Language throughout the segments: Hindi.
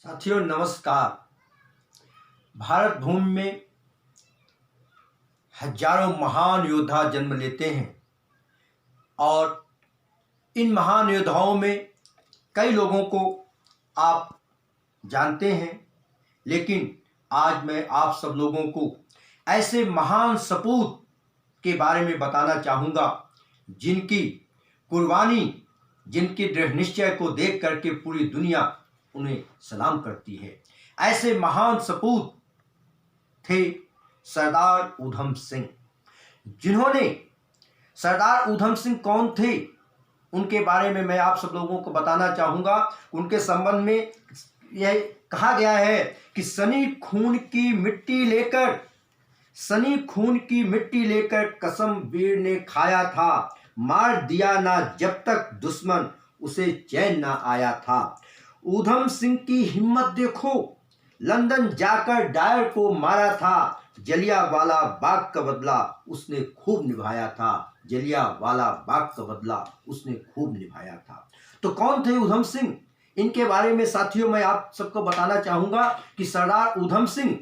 साथियों नमस्कार। भारत भूमि में हजारों महान योद्धा जन्म लेते हैं और इन महान योद्धाओं में कई लोगों को आप जानते हैं, लेकिन आज मैं आप सब लोगों को ऐसे महान सपूत के बारे में बताना चाहूँगा जिनकी कुर्बानी, जिनके दृढ़ निश्चय को देख करके पूरी दुनिया उन्हें सलाम करती है। ऐसे महान सपूत थे सरदार ऊधम सिंह। जिन्होंने सरदार ऊधम सिंह कौन थे उनके बारे में मैं आप सब लोगों को बताना चाहूँगा। उनके संबंध में यह कहा गया है कि सनी खून की मिट्टी लेकर कसम वीर ने खाया था, मार दिया ना जब तक दुश्मन उसे चैन ना आया था। ऊधम सिंह की हिम्मत देखो, लंदन जाकर डायर को मारा था, जलियांवाला बाग का बदला उसने खूब निभाया था। तो कौन थे ऊधम सिंह? इनके बारे में साथियों मैं आप सबको बताना चाहूँगा कि सरदार ऊधम सिंह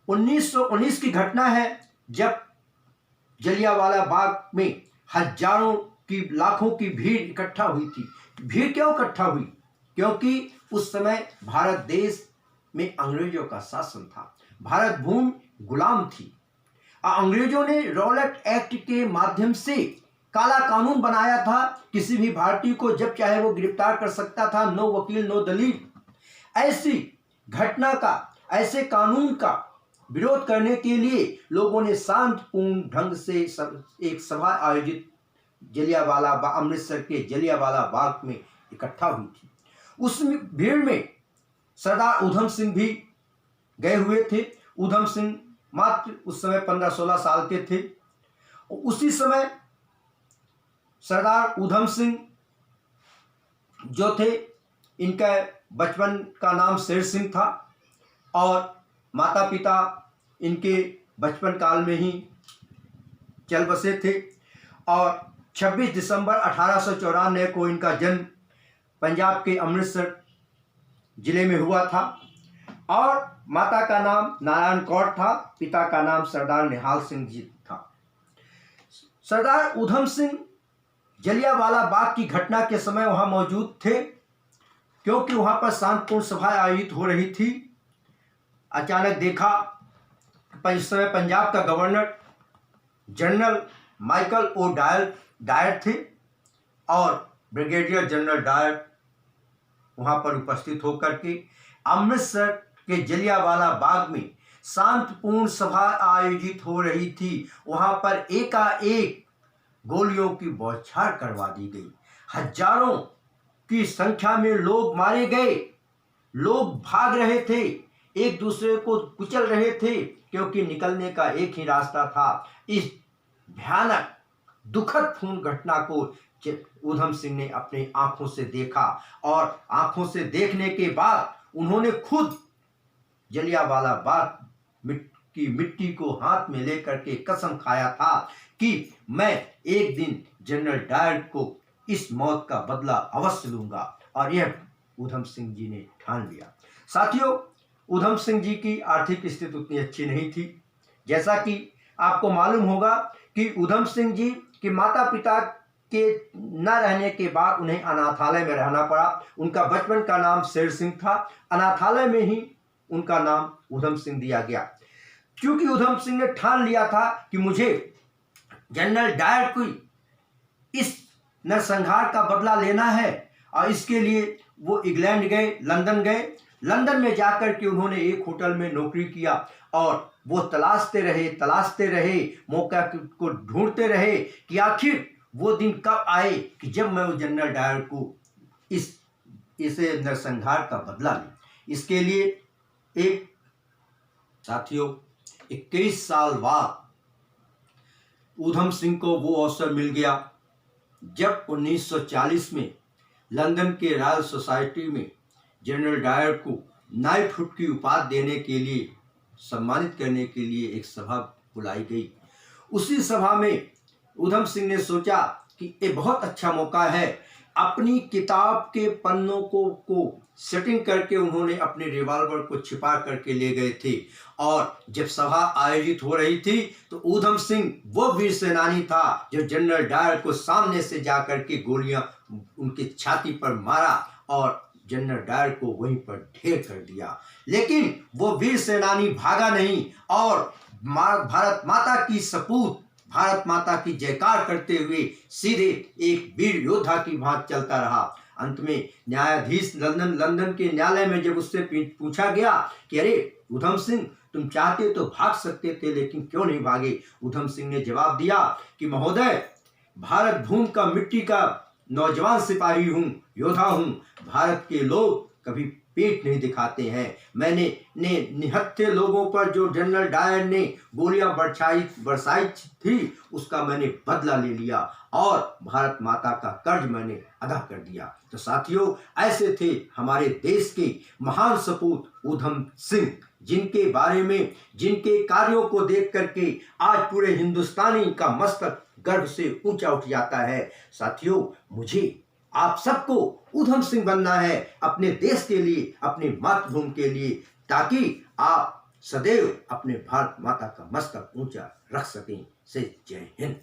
1919 की घटना है, जब जलियांवाला बाग में हजारों की लाखों की भीड़ इकट्ठा हुई थी। भीड़ क्यों इकट्ठा हुई? क्योंकि उस समय भारत देश में अंग्रेजों का शासन था, भारत भूमि गुलाम थी। अंग्रेजों ने रॉलेट एक्ट के माध्यम से काला कानून बनाया था, किसी भी भारतीय को जब चाहे वो गिरफ्तार कर सकता था, नो वकील नो दलील। ऐसी घटना का, ऐसे कानून का विरोध करने के लिए लोगों ने शांतिपूर्ण ढंग से एक सभा आयोजित अमृतसर के जलियांवाला बाग में इकट्ठा हुई थी। उस भीड़ में सरदार ऊधम सिंह भी गए हुए थे। ऊधम सिंह मात्र उस समय 15-16 साल के थे। उसी समय सरदार ऊधम सिंह जो थे, इनका बचपन का नाम शेर सिंह था और माता पिता इनके बचपन काल में ही चल बसे थे। और 26 दिसंबर 1894 को इनका जन्म पंजाब के अमृतसर जिले में हुआ था और माता का नाम नारायण कौर था, पिता का नाम सरदार निहाल सिंह जी था। सरदार ऊधम सिंह जलियांवाला बाग की घटना के समय वहां मौजूद थे, क्योंकि वहां पर शांतिपूर्ण सभा आयोजित हो रही थी। अचानक देखा इस समय पंजाब का governor general Michael O'Dwyer थे और ब्रिगेडियर जनरल डायर वहां पर उपस्थित होकर के अमृतसर के जलियांवाला बाग में शांतिपूर्ण सभा आयोजित हो रही थी। वहां पर एकाएक गोलियों की बौछार करवा दी गई। हजारों की संख्या में लोग मारे गए, लोग भाग रहे थे, एक दूसरे को कुचल रहे थे, क्योंकि निकलने का एक ही रास्ता था। इस भयानक दुखद खून घटना को ऊधम सिंह ने अपनी आंखों से देखा और आंखों से देखने के बाद उन्होंने खुद जलियांवाला बाग की मिट्टी को हाथ में लेकर के कसम खाया था कि मैं एक दिन जनरल डायर को इस मौत का बदला अवश्य लूंगा। और यह ऊधम सिंह जी ने ठान लिया। साथियों, ऊधम सिंह जी की आर्थिक स्थिति उतनी अच्छी नहीं थी। जैसा कि आपको मालूम होगा कि ऊधम सिंह जी के माता पिता के न रहने के बाद उन्हें अनाथालय में रहना पड़ा। उनका बचपन का नाम शेर सिंह था, अनाथालय में ही उनका नाम ऊधम सिंह दिया गया। क्योंकि ऊधम सिंह ने ठान लिया था कि मुझे जनरल डायर को इस नरसंहार का बदला लेना है, और इसके लिए वो इंग्लैंड गए, लंदन गए। लंदन में जाकर के उन्होंने एक होटल में नौकरी किया और वो तलाशते रहे, मौका को ढूंढते रहे कि आखिर वो दिन कब आए कि जब मैं वो जनरल डायर को इसे नरसंहार का बदला लूं। इसके लिए एक साथियों 21 साल बाद ऊधम सिंह को वो अवसर मिल गया जब 1940 में लंदन के रॉयल सोसाइटी में जनरल डायर को नाइटहुड की उपाधि देने के लिए, सम्मानित करने के लिए एक सभा बुलाई गई। उसी सभा में ऊधम सिंह ने सोचा कि ये बहुत अच्छा मौका है अपनी किताब के पन्नों को सेटिंग करके उन्होंने अपने रिवॉल्वर को छिपा करके ले गए थे। और जब सभा आयोजित हो रही थी तो ऊधम सिंह वो वीर सेनानी था जो जनरल डायर को सामने से जाकर के गोलियां उनकी छाती पर मारा और जनरल डायर को वहीं पर ढेर कर दिया। लेकिन वो वीर सेनानी भागा नहीं और भारत माता की सपूत, भारत माता की जयकार करते हुए सीधे एक वीर योद्धा की भांति चलता रहा। अंत में न्यायाधीश लंदन के न्यायालय में जब उससे पूछा गया कि अरे ऊधम सिंह, तुम चाहते तो भाग सकते थे लेकिन क्यों नहीं भागे? ऊधम सिंह ने जवाब दिया कि महोदय, भारत भूमि का मिट्टी का नौजवान सिपाही हूं, योद्धा हूं। भारत के लोग कभी पेट नहीं दिखाते हैं। मैंने निहत्थे लोगों पर जो जनरल डायर ने गोलियां बरसाई थी उसका मैंने बदला ले लिया और भारत माता का कर्ज मैंने अदा कर दिया। तो साथियों, ऐसे थे हमारे देश के महान सपूत ऊधम सिंह, जिनके बारे में, जिनके कार्यों को देख करके आज पूरे हिंदुस्तानी का मस्तक गर्व से ऊंचा उठ जाता है। साथियों, मुझे आप सबको ऊधम सिंह बनना है अपने देश के लिए, अपनी मातृभूमि के लिए, ताकि आप सदैव अपने भारत माता का मस्तक ऊंचा रख सकें। से जय हिंद।